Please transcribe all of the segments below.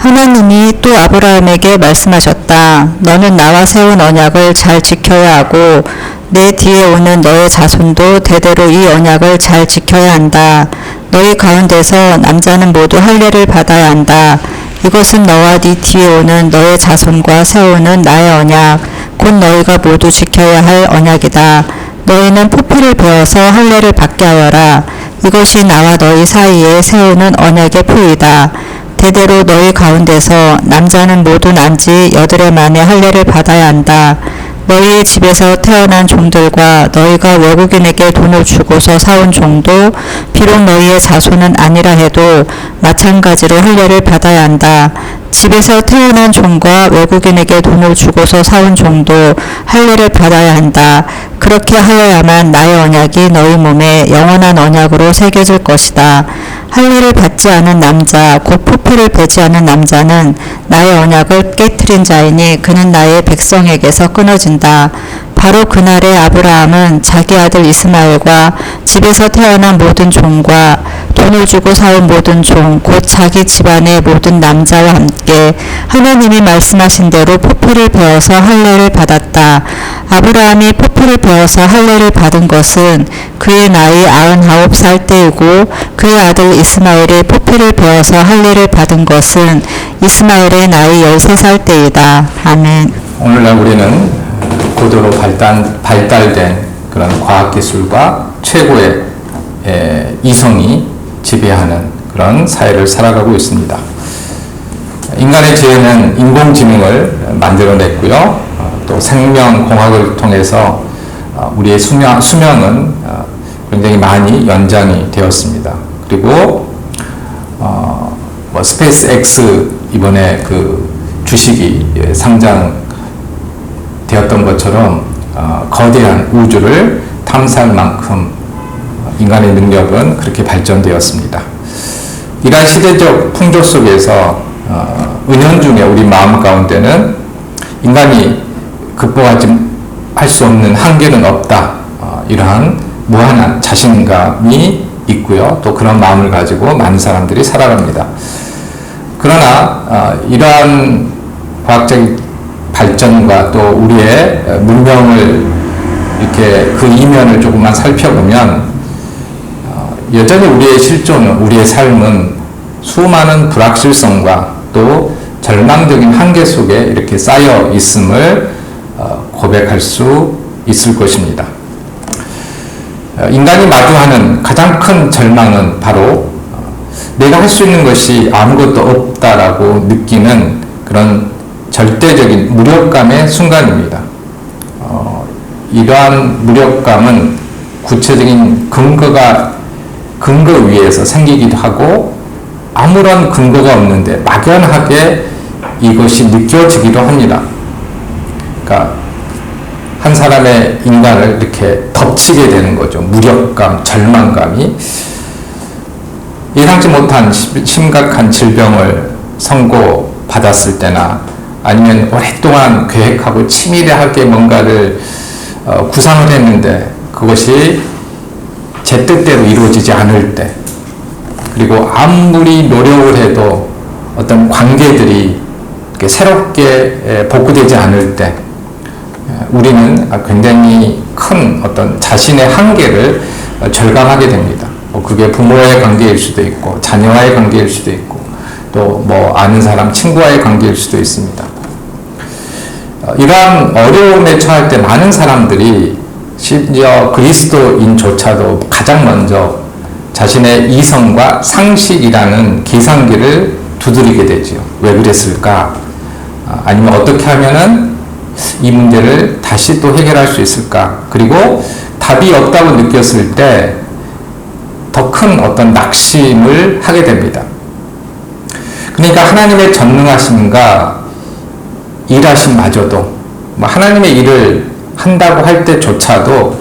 하나님이 또 아브라함에게 말씀하셨다. 너는 나와 세운 언약을 잘 지켜야 하고 내 뒤에 오는 너의 자손도 대대로 이 언약을 잘 지켜야 한다. 너희 가운데서 남자는 모두 할례를 받아야 한다. 이것은 너와 네 뒤에 오는 너의 자손과 세우는 나의 언약, 곧 너희가 모두 지켜야 할 언약이다. 너희는 포피를 베어서 할례를 받게 하여라. 이것이 나와 너희 사이에 세우는 언약의 표이다. 대대로 너희 가운데서 남자는 모두 난지 8해 만에 할례를 받아야 한다. 너희의 집에서 태어난 종들과 너희가 외국인에게 돈을 주고서 사온 종도 비록 너희의 자손은 아니라 해도 마찬가지로 할례를 받아야 한다. 집에서 태어난 종과 외국인에게 돈을 주고서 사온 종도 할례를 받아야 한다. 그렇게 하여야만 나의 언약이 너희 몸에 영원한 언약으로 새겨질 것이다. 할례를 받지 않은 남자, 곧 포피를 베지 않은 남자는 나의 언약을 깨트린 자이니 그는 나의 백성에게서 끊어진다. 바로 그날에 아브라함은 자기 아들 이스마엘과 집에서 태어난 모든 종과 돈을 주고 사온 모든 종, 곧 자기 집안의 모든 남자와 함께 하나님이 말씀하신 대로 포피를 베어서 할례를 받았다. 아브라함이 포피를 베어서 할례를 받은 것은 그의 나이 99살 때이고 그의 아들 이스마엘이 포피를 베어서 할례를 받은 것은 이스마엘의 나이 13살 때이다. 아멘. 오늘날 우리는 고도로 발달된 그런 과학기술과 최고의 이성이 지배하는 그런 사회를 살아가고 있습니다. 인간의 지혜는 인공지능을 만들어냈고요. 또 생명공학을 통해서 우리의 수명은 굉장히 많이 연장이 되었습니다. 그리고 스페이스 X 이번에 그 주식이 상장되었던 것처럼 거대한 우주를 탐사할 만큼 인간의 능력은 그렇게 발전되었습니다. 이러한 시대적 풍조 속에서 은연중에 우리 마음 가운데는 인간이 극복하지 할 수 없는 한계는 없다. 이러한 무한한 자신감이 있고요. 또 그런 마음을 가지고 많은 사람들이 살아갑니다. 그러나 이러한 과학적 발전과 또 우리의 문명을 이렇게 그 이면을 조금만 살펴보면 여전히 우리의 실존은, 우리의 삶은 수많은 불확실성과 또 절망적인 한계 속에 이렇게 쌓여 있음을 고백할 수 있을 것입니다. 인간이 마주하는 가장 큰 절망은 바로 내가 할 수 있는 것이 아무것도 없다라고 느끼는 그런 절대적인 무력감의 순간입니다. 이러한 무력감은 구체적인 근거 위에서 생기기도 하고 아무런 근거가 없는데 막연하게 이것이 느껴지기도 합니다. 그러니까 한 사람의 인간을 이렇게 덮치게 되는 거죠. 무력감, 절망감이. 예상치 못한 심각한 질병을 선고받았을 때나 아니면 오랫동안 계획하고 치밀하게 뭔가를 구상을 했는데 그것이 제 뜻대로 이루어지지 않을 때, 그리고 아무리 노력을 해도 어떤 관계들이 새롭게 복구되지 않을 때 우리는 굉장히 큰 어떤 자신의 한계를 절감하게 됩니다. 그게 부모와의 관계일 수도 있고 자녀와의 관계일 수도 있고 또 아는 사람, 친구와의 관계일 수도 있습니다. 이러한 어려움에 처할 때 많은 사람들이 심지어 그리스도인조차도 가장 먼저 자신의 이성과 상식이라는 계산기를 두드리게 되지요. 왜 그랬을까? 아니면 어떻게 하면은 이 문제를 다시 또 해결할 수 있을까? 그리고 답이 없다고 느꼈을 때 더 큰 어떤 낙심을 하게 됩니다. 그러니까 하나님의 전능하심과 일하심마저도 하나님의 일을 한다고 할 때조차도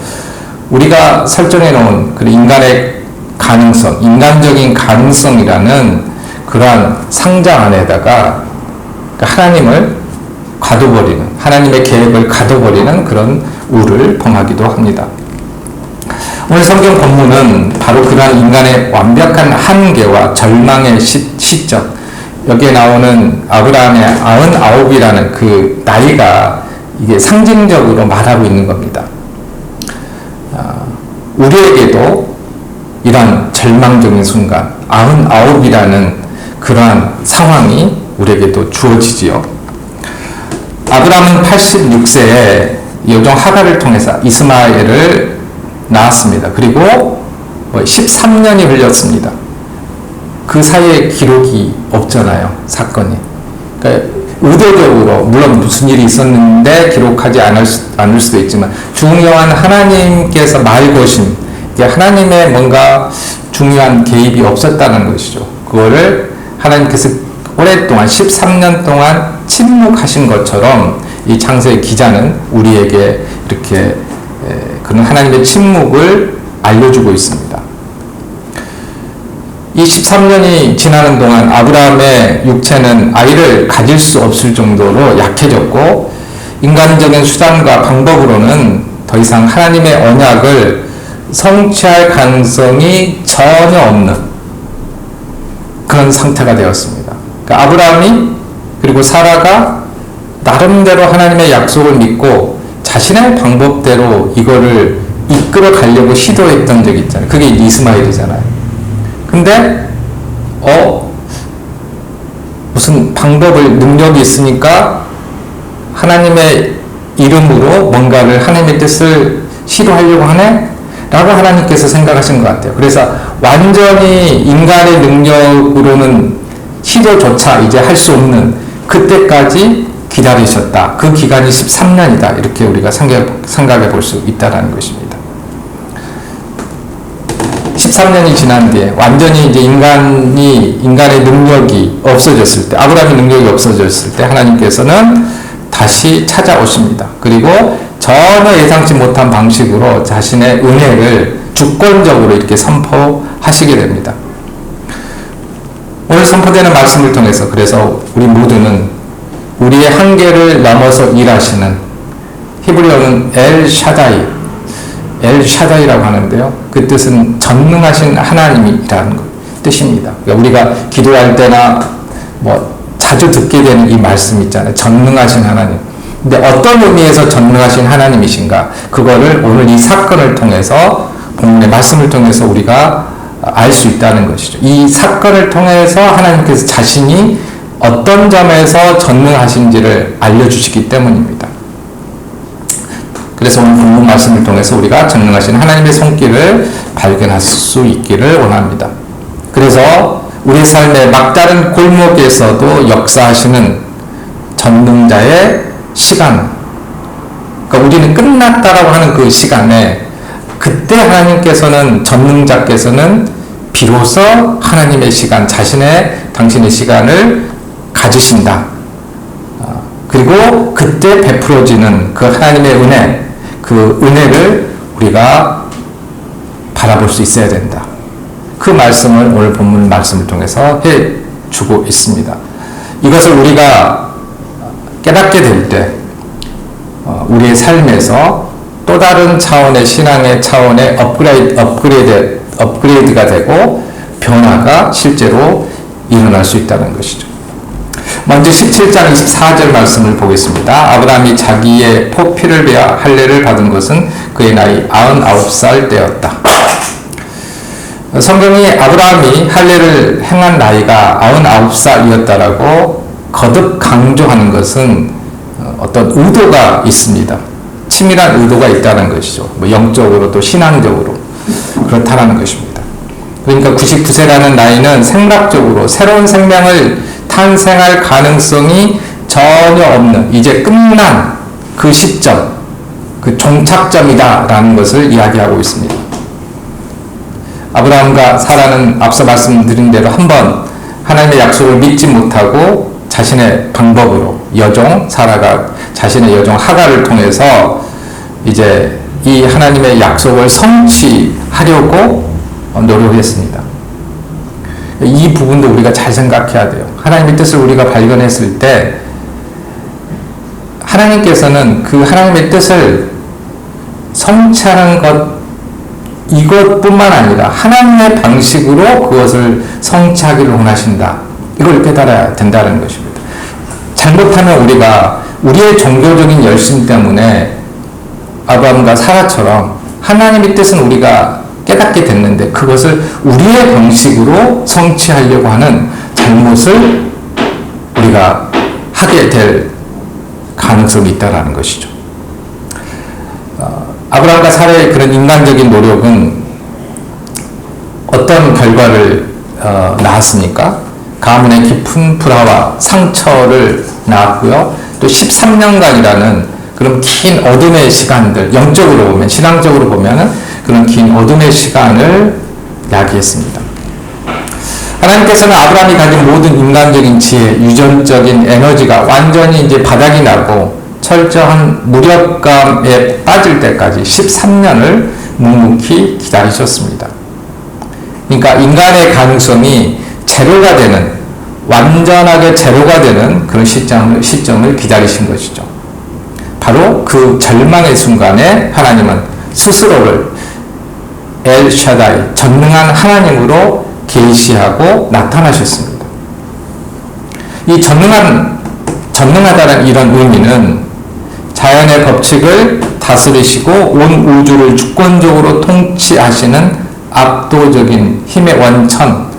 우리가 설정해 놓은 그 인간의 가능성, 인간적인 가능성이라는 그러한 상자 안에다가 하나님을 가둬버리는, 하나님의 계획을 가둬버리는 그런 우를 범하기도 합니다. 오늘 성경 본문은 바로 그러한 인간의 완벽한 한계와 절망의 시점, 여기에 나오는 아브라함의 99이라는 그 나이가 이게 상징적으로 말하고 있는 겁니다. 우리에게도 이런 절망적인 순간 99이라는 그러한 상황이 우리에게도 주어지지요. 아브라함은 86세에 여종 하갈을 통해서 이스마엘을 낳았습니다. 그리고 13년이 흘렸습니다. 그 사이에 기록이 없잖아요. 사건이. 그러니까 의도적으로 물론 무슨 일이 있었는데 기록하지 않을 수도 있지만 중요한 하나님께서 말 거심, 하나님의 뭔가 중요한 개입이 없었다는 것이죠. 그거를 하나님께서 오랫동안 13년 동안 침묵하신 것처럼 이 창세기 기자는 우리에게 이렇게 그런 하나님의 침묵을 알려주고 있습니다. 이 13년이 지나는 동안 아브라함의 육체는 아이를 가질 수 없을 정도로 약해졌고 인간적인 수단과 방법으로는 더 이상 하나님의 언약을 성취할 가능성이 전혀 없는 그런 상태가 되었습니다. 그러니까 아브라함이 그리고 사라가 나름대로 하나님의 약속을 믿고 자신의 방법대로 이거를 이끌어 가려고 시도했던 적이 있잖아요. 그게 이스마엘이잖아요. 근데 무슨 방법을 능력이 있으니까 하나님의 이름으로 뭔가를 하나님의 뜻을 시도하려고 하네? 라고 하나님께서 생각하신 것 같아요. 그래서 완전히 인간의 능력으로는 시도조차 이제 할 수 없는 그때까지 기다리셨다. 그 기간이 13년이다. 이렇게 우리가 생각해 볼 수 있다는 것입니다. 13년이 지난 뒤에 완전히 이제 인간의 능력이 없어졌을 때, 아브라함의 능력이 없어졌을 때 하나님께서는 다시 찾아오십니다. 그리고 전혀 예상치 못한 방식으로 자신의 은혜를 주권적으로 이렇게 선포하시게 됩니다. 오늘 선포되는 말씀을 통해서 그래서 우리 모두는 우리의 한계를 넘어서 일하시는 히브리어는 엘샤다이라고 하는데요. 그 뜻은 전능하신 하나님이라는 뜻입니다. 그러니까 우리가 기도할 때나 자주 듣게 되는 이 말씀 있잖아요. 전능하신 하나님. 근데 어떤 의미에서 전능하신 하나님이신가? 그거를 오늘 이 사건을 통해서 본문의 말씀을 통해서 우리가 알 수 있다는 것이죠. 이 사건을 통해서 하나님께서 자신이 어떤 점에서 전능하신지를 알려주시기 때문입니다. 그래서 오늘 본문 말씀을 통해서 우리가 전능하신 하나님의 손길을 발견할 수 있기를 원합니다. 그래서 우리 삶의 막다른 골목에서도 역사하시는 전능자의 시간, 그러니까 우리는 끝났다라고 하는 그 시간에 그때 하나님께서는 전능자께서는 비로소 하나님의 시간, 당신의 시간을 가지신다. 그리고 그때 베풀어지는 그 하나님의 은혜, 그 은혜를 우리가 바라볼 수 있어야 된다. 그 말씀을 오늘 본문 말씀을 통해서 해주고 있습니다. 이것을 우리가 깨닫게 될 때 우리의 삶에서 또 다른 차원의 신앙의 차원의 업그레이드가 되고 변화가 실제로 일어날 수 있다는 것이죠. 먼저 17장 24절 말씀을 보겠습니다. 아브라함이 자기의 포피를 베어 할례를 받은 것은 그의 나이 99살 때였다. 성경이 아브라함이 할례를 행한 나이가 99살이었다라고 거듭 강조하는 것은 어떤 의도가 있습니다. 치밀한 의도가 있다는 것이죠. 영적으로 또 신앙적으로 그렇다라는 것입니다. 그러니까 99세라는 나이는 생각적으로 새로운 생명을 탄생할 가능성이 전혀 없는 이제 끝난 그 시점, 그 종착점이다라는 것을 이야기하고 있습니다. 아브라함과 사라는 앞서 말씀드린 대로 한번 하나님의 약속을 믿지 못하고 자신의 방법으로 사라가 자신의 여종 하갈을 통해서 이제 이 하나님의 약속을 성취하려고 노력했습니다. 이 부분도 우리가 잘 생각해야 돼요. 하나님의 뜻을 우리가 발견했을 때 하나님께서는 그 하나님의 뜻을 성취하는 이것뿐만 아니라 하나님의 방식으로 그것을 성취하기를 원하신다. 이걸 깨달아야 된다는 것입니다. 잘못하면 우리가 우리의 종교적인 열심 때문에 아브라함과 사라처럼 하나님의 뜻은 우리가 깨닫게 됐는데 그것을 우리의 방식으로 성취하려고 하는 잘못을 우리가 하게 될 가능성이 있다는 것이죠. 아브라함과 사라의 그런 인간적인 노력은 어떤 결과를 낳았습니까? 가문의 깊은 불화와 상처를 낳았고요. 또 13년간이라는 그런 긴 어둠의 시간들, 영적으로 보면, 신앙적으로 보면은 그런 긴 어둠의 시간을 야기했습니다. 하나님께서는 아브라함이 가진 모든 인간적인 지혜, 유전적인 에너지가 완전히 이제 바닥이 나고 철저한 무력감에 빠질 때까지 13년을 묵묵히 기다리셨습니다. 그러니까 인간의 가능성이 제로가 되는, 완전하게 제로가 되는 그런 시점을 기다리신 것이죠. 바로 그 절망의 순간에 하나님은 스스로를 엘 샤다이, 전능한 하나님으로 계시하고 나타나셨습니다. 이 전능하다는 이런 의미는 자연의 법칙을 다스리시고 온 우주를 주권적으로 통치하시는 압도적인 힘의 원천,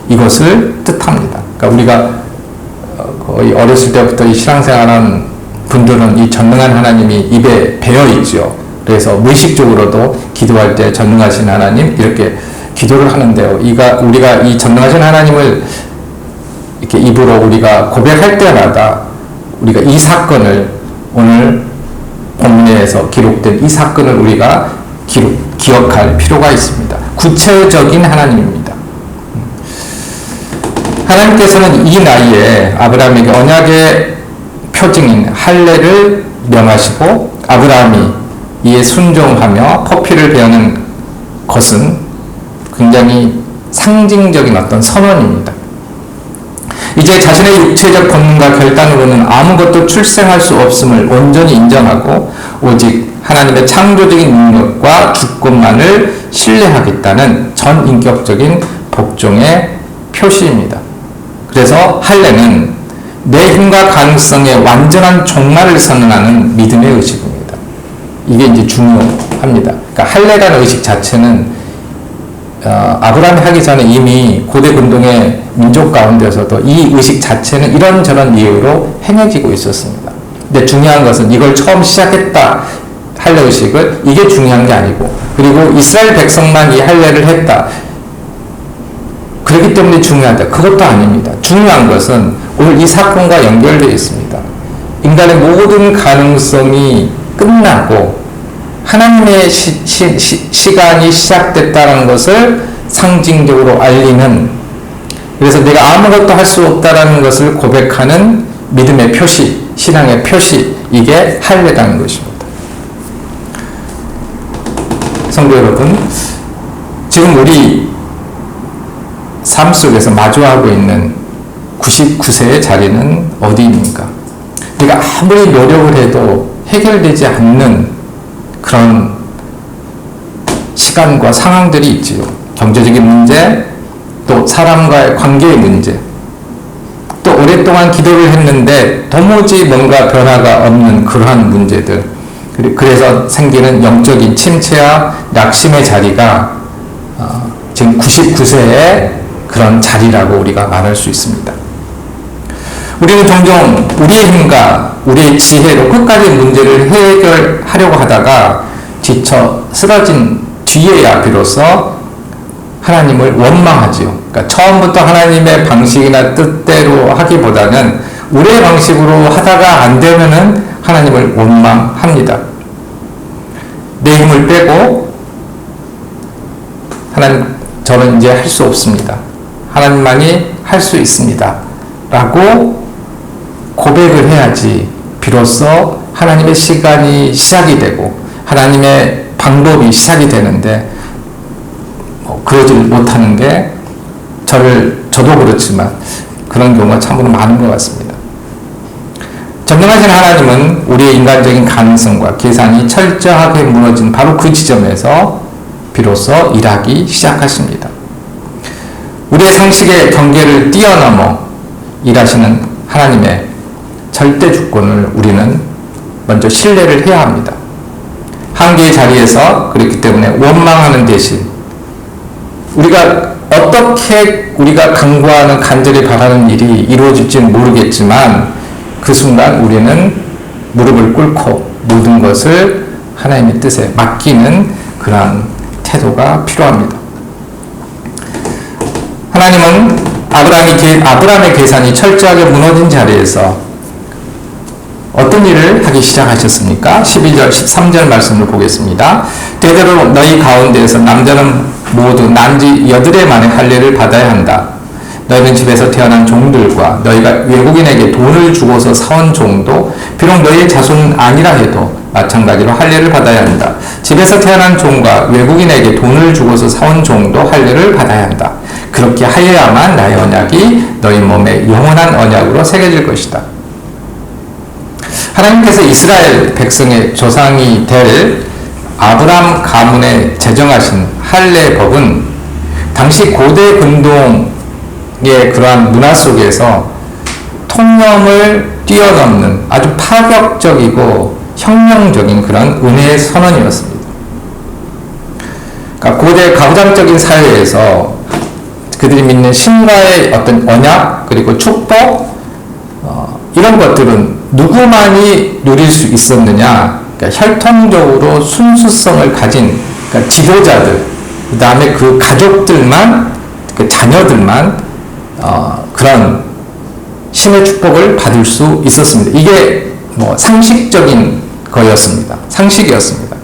이것을 뜻합니다. 그러니까 우리가 거의 어렸을 때부터 이 신앙생활한 분들은 이 전능한 하나님이 입에 배어 있죠. 그래서 무의식적으로도 기도할 때 전능하신 하나님 이렇게 기도를 하는데요. 우리가 이 전능하신 하나님을 이렇게 입으로 우리가 고백할 때마다 우리가 이 사건을, 오늘 본문에서 기록된 이 사건을 우리가 기억할 필요가 있습니다. 구체적인 하나님입니다. 하나님께서는 이 나이에 아브라함에게 언약의 표징인 할례를 명하시고 아브라함이 이에 순종하며 포피를 베어는 것은 굉장히 상징적인 어떤 선언입니다. 이제 자신의 육체적 본능과 결단으로는 아무것도 출생할 수 없음을 온전히 인정하고 오직 하나님의 창조적인 능력과 주권만을 신뢰하겠다는 전인격적인 복종의 표시입니다. 그래서 할례는 내 힘과 가능성의 완전한 종말을 선언하는 믿음의 의식입니다. 이게 이제 중요합니다. 그러니까 할례라는 의식 자체는 아브라함이 하기 전에 이미 고대 근동의 민족 가운데서도 이 의식 자체는 이런저런 이유로 행해지고 있었습니다. 근데 중요한 것은 이걸 처음 시작했다, 할례 의식을, 이게 중요한 게 아니고, 그리고 이스라엘 백성만 이 할례를 했다, 그렇기 때문에 중요하다, 그것도 아닙니다. 중요한 것은 오늘 이 사건과 연결되어 있습니다. 인간의 모든 가능성이 끝나고 하나님의 시간이 시작됐다는 것을 상징적으로 알리는, 그래서 내가 아무것도 할 수 없다는 것을 고백하는 믿음의 표시, 신앙의 표시, 이게 할례라는 것입니다. 성도 여러분, 지금 우리 삶 속에서 마주하고 있는 99세의 자리는 어디입니까? 우리가 아무리 노력을 해도 해결되지 않는 그런 시간과 상황들이 있지요. 경제적인 문제, 또 사람과의 관계의 문제, 또 오랫동안 기도를 했는데 도무지 뭔가 변화가 없는 그러한 문제들, 그래서 생기는 영적인 침체와 낙심의 자리가 지금 99세의 그런 자리라고 우리가 말할 수 있습니다. 우리는 종종 우리의 힘과 우리의 지혜로 끝까지 문제를 해결하려고 하다가 지쳐 쓰러진 뒤에야 비로소 하나님을 원망하지요. 그러니까 처음부터 하나님의 방식이나 뜻대로 하기보다는 우리의 방식으로 하다가 안 되면은 하나님을 원망합니다. 내 힘을 빼고 하나님, 저는 이제 할 수 없습니다. 하나님만이 할 수 있습니다. 라고 고백을 해야지 비로소 하나님의 시간이 시작이 되고 하나님의 방법이 시작이 되는데, 그러지 못하는 게 저도 그렇지만 그런 경우가 참으로 많은 것 같습니다. 전능하신 하나님은 우리의 인간적인 가능성과 계산이 철저하게 무너진 바로 그 지점에서 비로소 일하기 시작하십니다. 우리의 상식의 경계를 뛰어넘어 일하시는 하나님의 절대 주권을 우리는 먼저 신뢰를 해야 합니다. 한계의 자리에서 그렇기 때문에 원망하는 대신 우리가 어떻게 우리가 간구하는 간절히 바라는 일이 이루어질지는 모르겠지만 그 순간 우리는 무릎을 꿇고 모든 것을 하나님의 뜻에 맡기는 그러한 태도가 필요합니다. 하나님은 아브라함의 계산이 철저하게 무너진 자리에서 어떤 일을 하기 시작하셨습니까? 12절, 13절 말씀을 보겠습니다. 대대로 너희 가운데에서 남자는 모두 난지 8해 만에 할례를 받아야 한다. 너희는 집에서 태어난 종들과 너희가 외국인에게 돈을 주고서 사온 종도 비록 너희의 자손은 아니라 해도 마찬가지로 할례를 받아야 한다. 집에서 태어난 종과 외국인에게 돈을 주고서 사온 종도 할례를 받아야 한다. 그렇게 하여야만 나의 언약이 너희 몸에 영원한 언약으로 새겨질 것이다. 하나님께서 이스라엘 백성의 조상이 될 아브람 가문에 제정하신 할례법은 당시 고대 근동의 그러한 문화 속에서 통념을 뛰어넘는 아주 파격적이고 혁명적인 그런 은혜의 선언이었습니다. 그러니까 고대 가부장적인 사회에서 그들이 믿는 신과의 어떤 언약 그리고 축복 이런 것들은 누구만이 누릴 수 있었느냐? 그러니까 혈통적으로 순수성을 가진 그러니까 지도자들, 그 다음에 그 가족들만, 그 자녀들만 그런 신의 축복을 받을 수 있었습니다. 이게 뭐 상식적인 거였습니다. 상식이었습니다.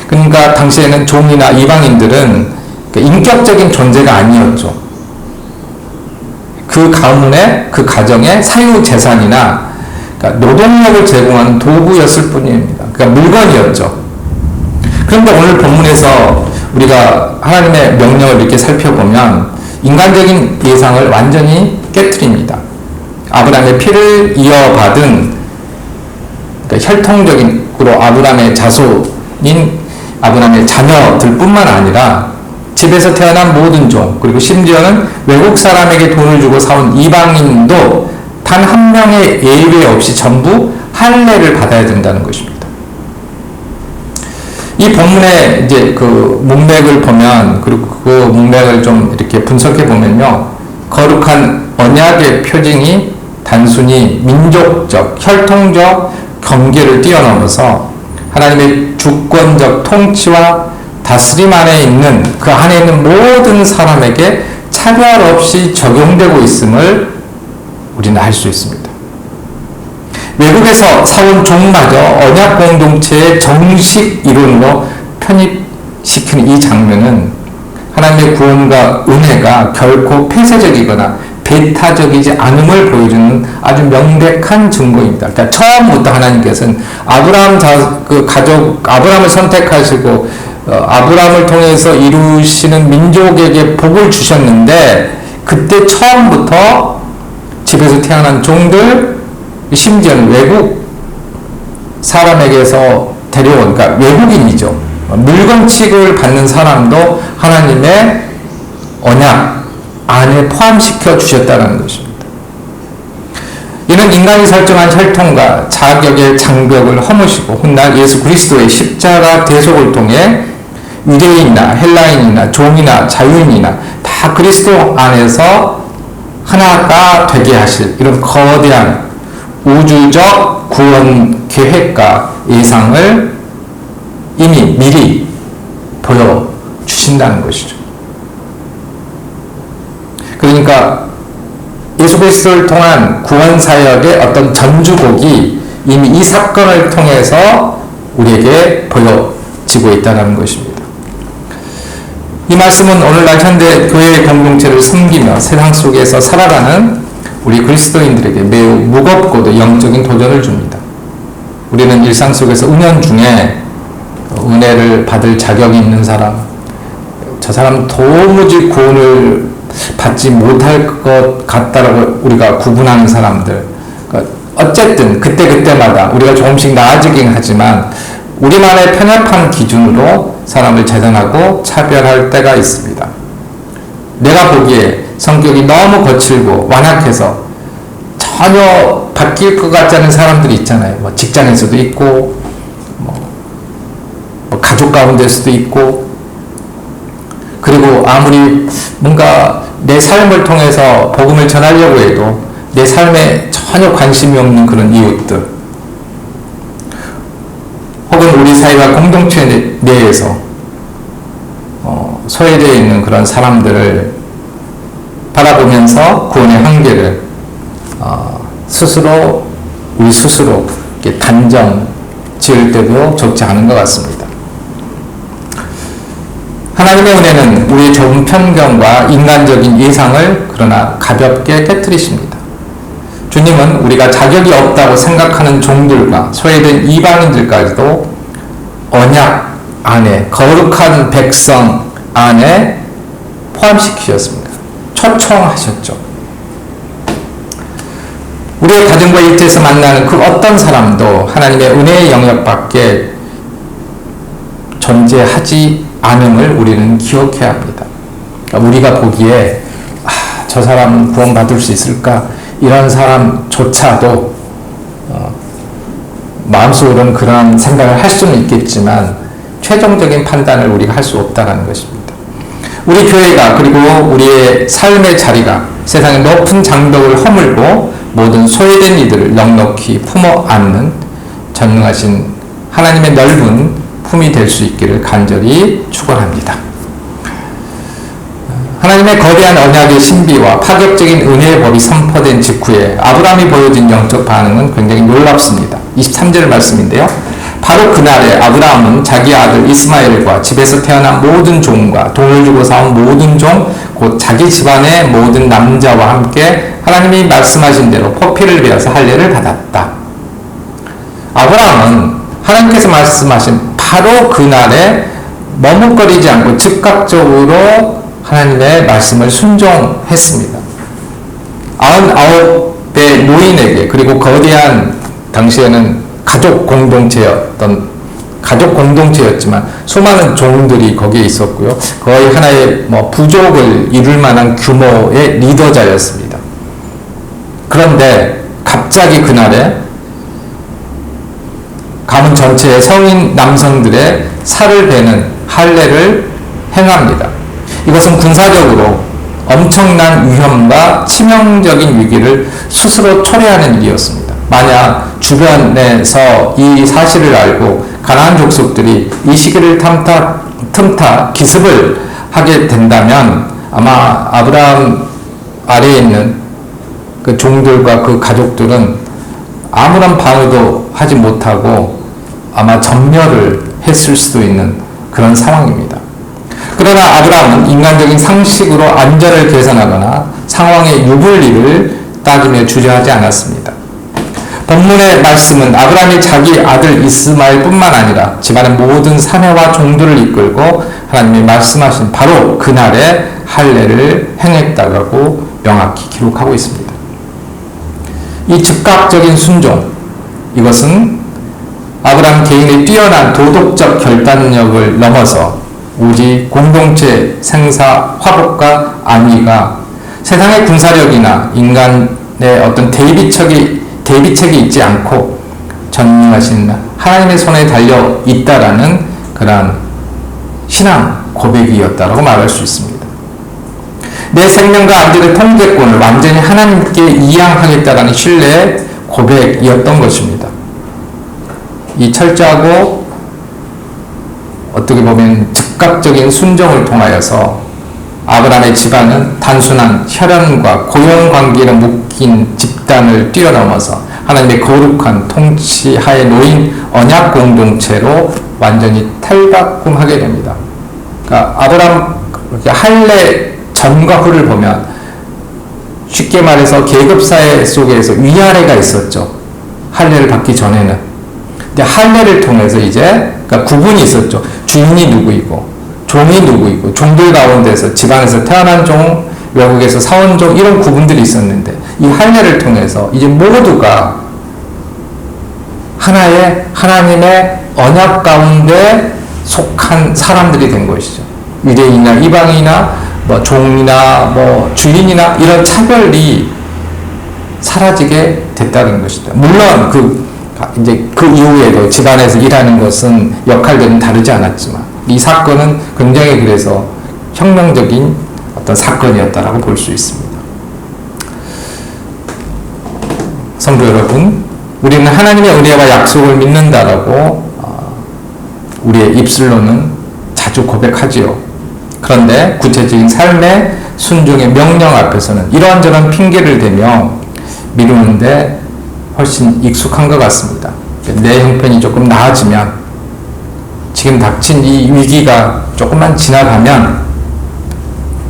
그러니까 당시에는 종이나 이방인들은 인격적인 존재가 아니었죠. 그 가문의, 그 가정의 사유재산이나 그러니까 노동력을 제공하는 도구였을 뿐입니다. 그러니까 물건이었죠. 그런데 오늘 본문에서 우리가 하나님의 명령을 이렇게 살펴보면 인간적인 예상을 완전히 깨트립니다. 아브라함의 피를 이어받은 그러니까 혈통적으로 아브라함의 자손인 아브라함의 자녀들 뿐만 아니라 집에서 태어난 모든 종, 그리고 심지어는 외국 사람에게 돈을 주고 사온 이방인도 단 한 명의 예외 없이 전부 할례를 받아야 된다는 것입니다. 이 본문의 이제 그 문맥을 보면, 그리고 그 문맥을 좀 이렇게 분석해 보면요, 거룩한 언약의 표징이 단순히 민족적, 혈통적 경계를 뛰어넘어서 하나님의 주권적 통치와 다스림 안에 있는 그 안에 있는 모든 사람에게 차별 없이 적용되고 있음을 우리는 알 수 있습니다. 외국에서 사온 종마저 언약 공동체의 정식 이론으로 편입시키는 이 장면은 하나님의 구원과 은혜가 결코 폐쇄적이거나 배타적이지 않음을 보여주는 아주 명백한 증거입니다. 그러니까 처음부터 하나님께서는 아브라함을 선택하시고 아브라함을 통해서 이루시는 민족에게 복을 주셨는데 그때 처음부터 집에서 태어난 종들 심지어는 외국 사람에게서 데려온 그러니까 외국인이죠. 물건 취급을 받는 사람도 하나님의 언약 안에 포함시켜 주셨다는 것입니다. 이는 인간이 설정한 혈통과 자격의 장벽을 허무시고 훗날 예수 그리스도의 십자가 대속을 통해 유대인이나 헬라인이나 종이나 자유인이나 다 그리스도 안에서 하나가 되게 하실 이런 거대한 우주적 구원 계획과 예상을 이미 미리 보여주신다는 것이죠. 그러니까 예수 그리스도를 통한 구원 사역의 어떤 전주곡이 이미 이 사건을 통해서 우리에게 보여지고 있다는 것입니다. 이 말씀은 오늘날 현대 교회의 공동체를 섬기며 세상 속에서 살아가는 우리 그리스도인들에게 매우 무겁고도 영적인 도전을 줍니다. 우리는 일상 속에서 은연중에 은혜를 받을 자격이 있는 사람, 저 사람 도무지 구원을 받지 못할 것 같다라고 우리가 구분하는 사람들, 어쨌든 그때마다 우리가 조금씩 나아지긴 하지만 우리만의 편협한 기준으로 사람을 재단하고 차별할 때가 있습니다. 내가 보기에 성격이 너무 거칠고 완악해서 전혀 바뀔 것 같지 않은 사람들이 있잖아요. 뭐 직장에서도 있고, 뭐 가족 가운데서도 있고, 그리고 아무리 뭔가 내 삶을 통해서 복음을 전하려고 해도 내 삶에 전혀 관심이 없는 그런 이웃들, 혹은 우리 사회와 공동체 내에서 소외되어 있는 그런 사람들을 바라보면서 구원의 한계를 우리 스스로 이렇게 단정 지을 때도 적지 않은 것 같습니다. 하나님의 은혜는 우리의 좁은 편견과 인간적인 예상을 그러나 가볍게 깨뜨리십니다. 주님은 우리가 자격이 없다고 생각하는 종들과 소외된 이방인들까지도 언약 안에, 거룩한 백성 안에 포함시키셨습니다. 초청하셨죠. 우리의 가정과 일터에서 만나는 그 어떤 사람도 하나님의 은혜의 영역 밖에 존재하지 않음을 우리는 기억해야 합니다. 우리가 보기에 저 사람은 구원받을 수 있을까? 이런 사람조차도 마음속으로는 그런 생각을 할 수는 있겠지만 최종적인 판단을 우리가 할 수 없다는 것입니다. 우리 교회가 그리고 우리의 삶의 자리가 세상의 높은 장벽을 허물고 모든 소외된 이들을 넉넉히 품어 안는 전능하신 하나님의 넓은 품이 될 수 있기를 간절히 축원합니다. 하나님의 거대한 언약의 신비와 파격적인 은혜의 법이 선포된 직후에 아브라함이 보여준 영적 반응은 굉장히 놀랍습니다. 23절 말씀인데요. 바로 그날에 아브라함은 자기 아들 이스마엘과 집에서 태어난 모든 종과 돈을 주고 사온 모든 종, 곧 자기 집안의 모든 남자와 함께 하나님이 말씀하신 대로 포피를 베어서 할례를 받았다. 아브라함은 하나님께서 말씀하신 바로 그날에 머뭇거리지 않고 즉각적으로 하나님의 말씀을 순종했습니다. 99의 노인에게, 그리고 거대한 당시에는 가족 공동체였지만 수많은 종들이 거기에 있었고요. 거의 하나의 부족을 이룰 만한 규모의 리더자였습니다. 그런데 갑자기 그날에 가문 전체의 성인 남성들의 살을 베는 할례를 행합니다. 이것은 군사적으로 엄청난 위험과 치명적인 위기를 스스로 초래하는 일이었습니다. 만약 주변에서 이 사실을 알고 가나안 족속들이 이 시기를 틈타 기습을 하게 된다면 아마 아브라함 아래에 있는 그 종들과 그 가족들은 아무런 방어도 하지 못하고 아마 전멸을 했을 수도 있는 그런 상황입니다. 그러나 아브라함은 인간적인 상식으로 안전을 계산하거나 상황의 유불리를 따지며 주저하지 않았습니다. 본문의 말씀은 아브라함이 자기 아들 이스마엘뿐만 아니라 집안의 모든 사내와 종들을 이끌고 하나님이 말씀하신 바로 그날에 할례를 행했다고 명확히 기록하고 있습니다. 이 즉각적인 순종, 이것은 아브라함 개인의 뛰어난 도덕적 결단력을 넘어서 우리 공동체 생사 화복과 안위가 세상의 군사력이나 인간의 어떤 대비책이 있지 않고 전능하신 하나님의 손에 달려 있다라는 그러한 신앙 고백이었다라고 말할 수 있습니다. 내 생명과 안전의 통제권을 완전히 하나님께 이양하겠다라는 신뢰의 고백이었던 것입니다. 이 철저하고 어떻게 보면 즉각적인 순종을 통하여서 아브라함의 집안은 단순한 혈연과 고용 관계로 묶인 집단을 뛰어넘어서 하나님의 거룩한 통치하에 놓인 언약 공동체로 완전히 탈바꿈하게 됩니다. 그러니까 아브라함 할례 전과 후를 보면 쉽게 말해서 계급사회 속에서 위아래가 있었죠. 할례를 받기 전에는. 근데 할례를 통해서 이제 그러니까 구분이 있었죠. 주인이 누구이고 종이 누구이고 종들 가운데서 집안에서 태어난 종, 외국에서 사온 종 이런 구분들이 있었는데 이 할례를 통해서 이제 모두가 하나의 하나님의 언약 가운데 속한 사람들이 된 것이죠. 유대인이나 이방이나 뭐 종이나 뭐 주인이나 이런 차별이 사라지게 됐다는 것이다. 물론 이제 그 이후에도 집안에서 일하는 것은 역할들은 다르지 않았지만 이 사건은 굉장히 그래서 혁명적인 어떤 사건이었다라고 볼 수 있습니다. 성도 여러분, 우리는 하나님의 은혜와 약속을 믿는다라고 우리의 입술로는 자주 고백하지요. 그런데 구체적인 삶의 순종의 명령 앞에서는 이러한저러한 핑계를 대며 미루는데 훨씬 익숙한 것 같습니다. 내 형편이 조금 나아지면, 지금 닥친 이 위기가 조금만 지나가면,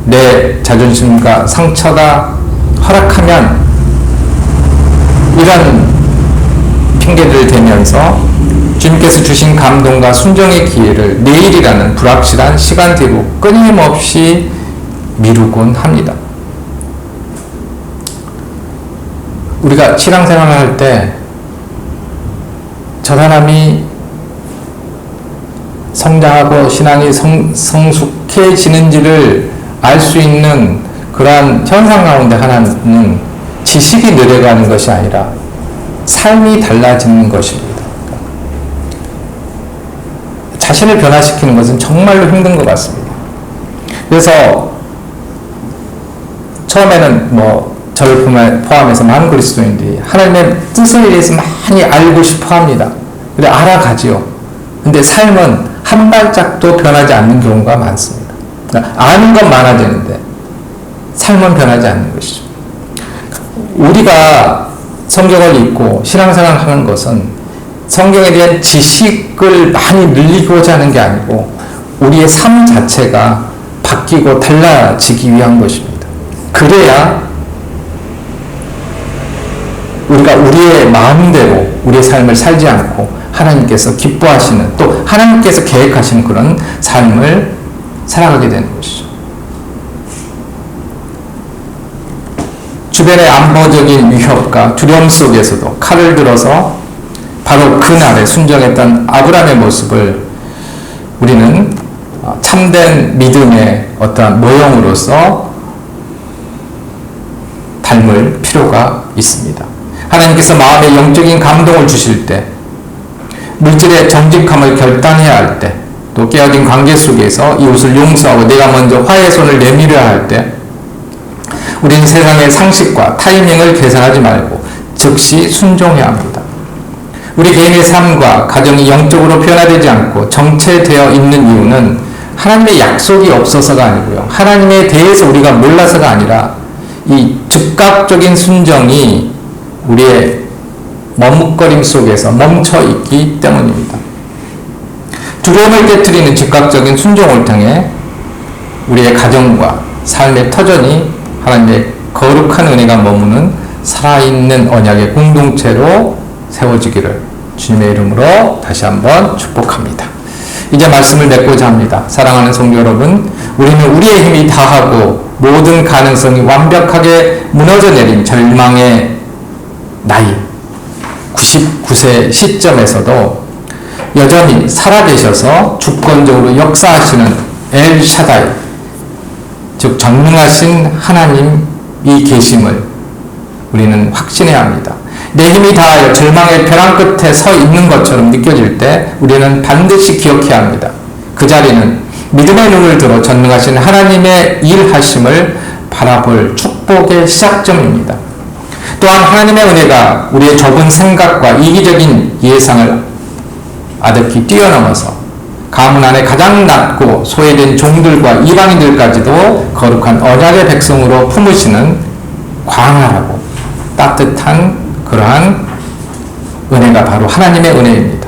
내 자존심과 상처가 허락하면 이런 핑계를 대면서 주님께서 주신 감동과 순종의 기회를 내일이라는 불확실한 시간 뒤로 끊임없이 미루곤 합니다. 우리가 신앙생활을 할 때 저 사람이 성장하고 신앙이 성숙해지는지를 알 수 있는 그러한 현상 가운데 하나는 지식이 늘어가는 것이 아니라 삶이 달라지는 것입니다. 자신을 변화시키는 것은 정말로 힘든 것 같습니다. 그래서 처음에는 저를 포함해서 많은 그리스도인들이 하나님의 뜻을 위해서 많이 알고 싶어 합니다. 그래 알아가지요. 근데 삶은 한 발짝도 변하지 않는 경우가 많습니다. 그러니까 아는 건 많아지는데 삶은 변하지 않는 것이죠. 우리가 성경을 읽고 신앙생활을 하는 것은 성경에 대한 지식을 많이 늘리고자 하는 게 아니고 우리의 삶 자체가 바뀌고 달라지기 위한 것입니다. 그래야 우리가 우리의 마음대로 우리의 삶을 살지 않고 하나님께서 기뻐하시는, 또 하나님께서 계획하시는 그런 삶을 살아가게 되는 것이죠. 주변의 안보적인 위협과 두려움 속에서도 칼을 들어서 바로 그날에 순종했던 아브라함의 모습을 우리는 참된 믿음의 어떠한 모형으로서 닮을 필요가 있습니다. 하나님께서 마음에 영적인 감동을 주실 때, 물질의 정직함을 결단해야 할 때, 또 깨어진 관계 속에서 이웃을 용서하고 내가 먼저 화해의 손을 내밀어야 할 때, 우리는 세상의 상식과 타이밍을 계산하지 말고 즉시 순종해야 합니다. 우리 개인의 삶과 가정이 영적으로 변화되지 않고 정체되어 있는 이유는 하나님의 약속이 없어서가 아니고요. 하나님에 대해서 우리가 몰라서가 아니라 이 즉각적인 순종이 우리의 머뭇거림 속에서 멈춰 있기 때문입니다. 두려움을 깨트리는 즉각적인 순종을 통해 우리의 가정과 삶의 터전이 하나님의 거룩한 은혜가 머무는 살아있는 언약의 공동체로 세워지기를 주님의 이름으로 다시 한번 축복합니다. 이제 말씀을 맺고자 합니다. 사랑하는 성도 여러분, 우리는 우리의 힘이 다하고 모든 가능성이 완벽하게 무너져 내린 절망의 나이 99세 시점에서도 여전히 살아계셔서 주권적으로 역사하시는 엘샤다이, 즉 전능하신 하나님이 계심을 우리는 확신해야 합니다. 내 힘이 다하여 절망의 벼랑 끝에 서 있는 것처럼 느껴질 때 우리는 반드시 기억해야 합니다. 그 자리는 믿음의 눈을 들어 전능하신 하나님의 일하심을 바라볼 축복의 시작점입니다. 또한 하나님의 은혜가 우리의 좁은 생각과 이기적인 예상을 아득히 뛰어넘어서 가문 안에 가장 낮고 소외된 종들과 이방인들까지도 거룩한 언약의 백성으로 품으시는 광활하고 따뜻한 그러한 은혜가 바로 하나님의 은혜입니다.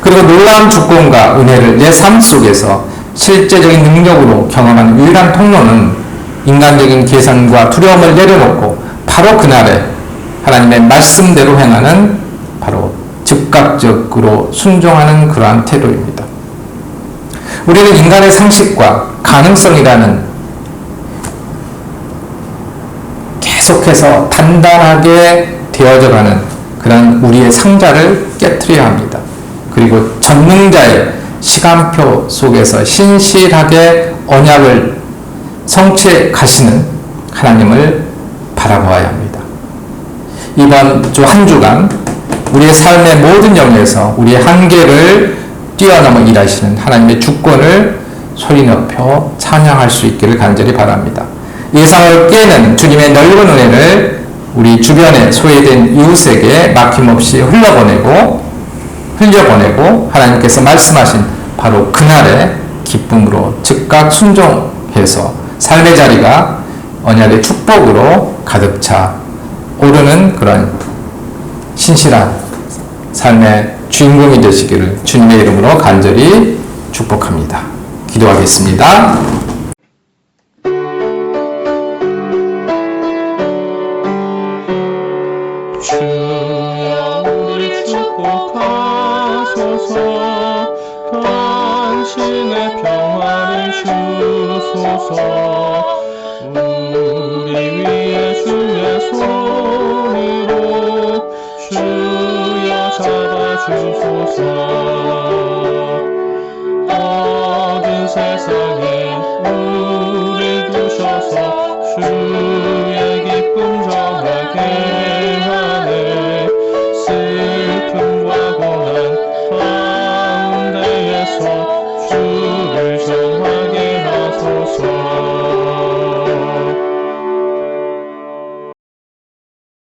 그리고 놀라운 주권과 은혜를 내 삶 속에서 실제적인 능력으로 경험하는 유일한 통로는 인간적인 계산과 두려움을 내려놓고 바로 그날에 하나님의 말씀대로 행하는 바로 즉각적으로 순종하는 그러한 태도입니다. 우리는 인간의 상식과 가능성이라는 계속해서 단단하게 되어져가는 그런 우리의 상자를 깨트려야 합니다. 그리고 전능자의 시간표 속에서 신실하게 언약을 성취하시는 하나님을 바라보아야 합니다. 이번 주 한 주간 우리의 삶의 모든 영역에서 우리의 한계를 뛰어넘어 일하시는 하나님의 주권을 소리 높여 찬양할 수 있기를 간절히 바랍니다. 예상을 깨는 주님의 넓은 은혜를 우리 주변에 소외된 이웃에게 막힘없이 흘려보내고 하나님께서 말씀하신 바로 그날의 기쁨으로 즉각 순종해서 삶의 자리가 언약의 축복으로 가득 차 오르는 그런 신실한 삶의 주인공이 되시기를 주님의 이름으로 간절히 축복합니다. 기도하겠습니다. 주여 우리 축복하소서. 당신의 평화를 주소서. 우리 위에 주의 손으로 주여 잡아주소서. 어두운 세상에 우리